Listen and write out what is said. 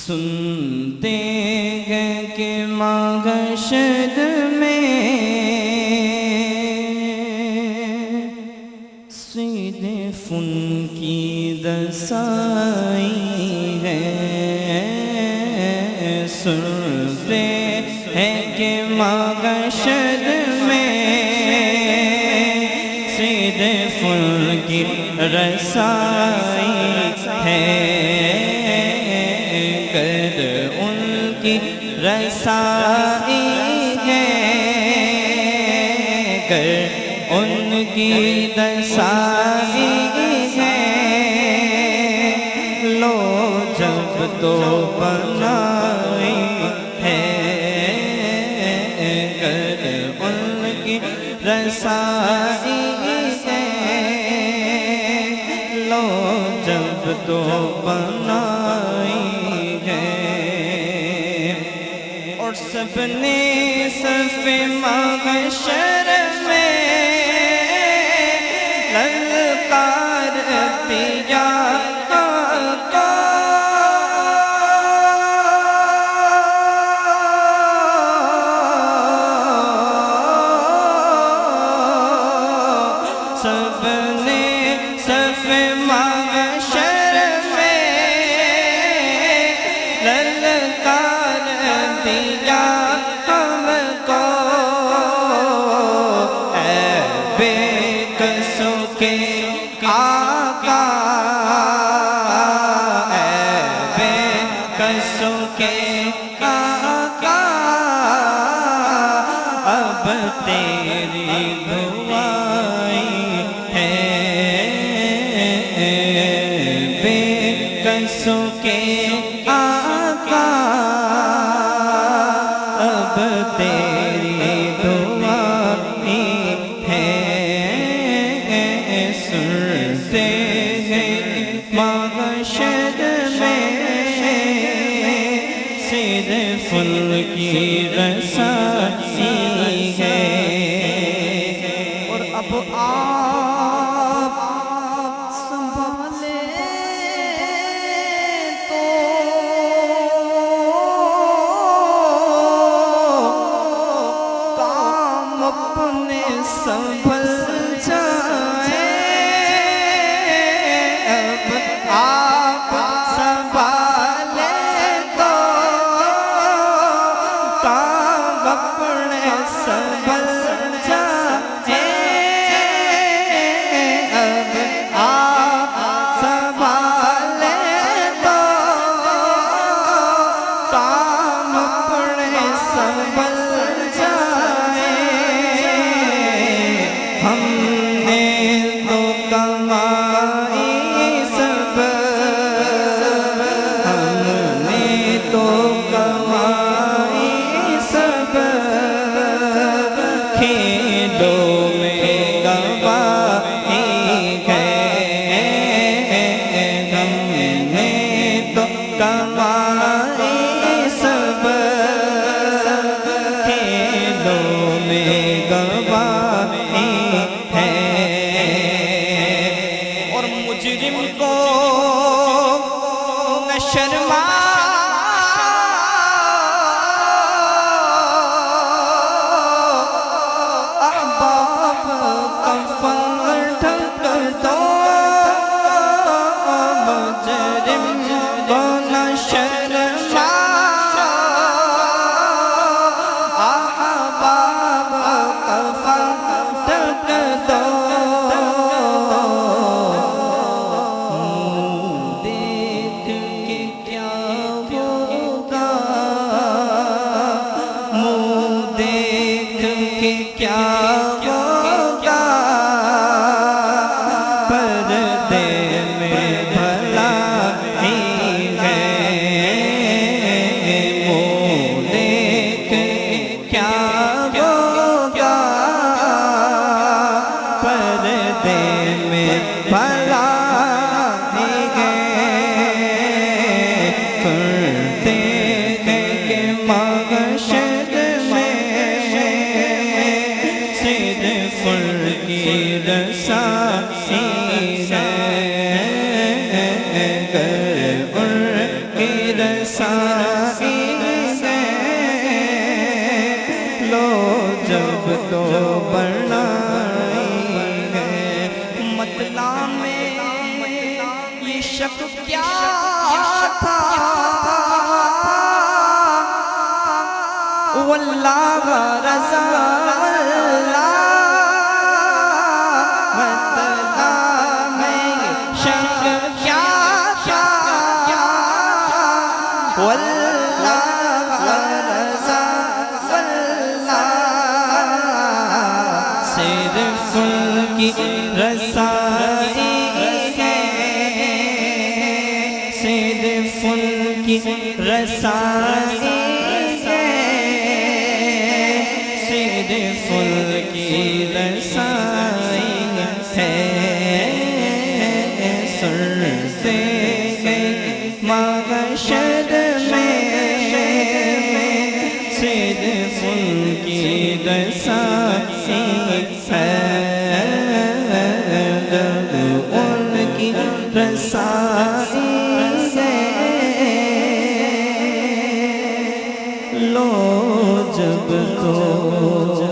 سنتے ہیں کہ محشر میں صدف کی رسائی ہے، سنتے ہیں کہ محشر میں صدف کی رسائی ہے، رسائی ہے، ان کی رسائی ہے، لو جب تو بنائی ہے، ان کی رسائی ہے، لو جب تو بنائی ہے، سب نے صف محشر میں للکار دیا آقا، سب نے صف محشر میں للکار دیا ہم کو، اے بے کسوں کے آقا، اے بے کسوں کے آقا، اب تیری دعائی ہے، بے کسوں کے آقا، اب تیری دعائی ہے، سنتے ہیں محشر میں صدف کی رسائی ہے، اور اب آپ سنبھالے تو کام اپنے سنبھل جائے، اب آپ سنبھالے تو کام اپنے سنبھل جائے، اب آپ سنبھالے تو کام اپنے سنبھل جائے، ہم نے تو کمائی سب، ہم نے تو کمائی سب، کھیلوں میں گواہی ہے، ہم نے تو کمائی سب، کھیلوں میں گواہی ہے، اور مجرم کو نہ شرما احباب کفن ڈھک دو، مجرم کو نہ شرما احباب کفن ڈھک دو، دیکھ کے کیا ہوگا، منہ دیکھ کے کیا ہوگا، پردے میں بھلائی ہے، منہ دیکھ کے کیا ہوگا، پردے میں بھلائی ہے، کرتے ہیں کہ محشر میں صدف کی رسائی ہے، ان کی رسائی ہے لو جب تو بڑھائی ہے مطلع میں یہ شک کیا تھا واللہ رضا صرف ان کی رسائی ہے صرف ان کی رسائی ہے صرف ان کی رسائی ہے سر سے محشر میں صرف ان کی رسائی ہے ان کی رسائی ہے لو جب تو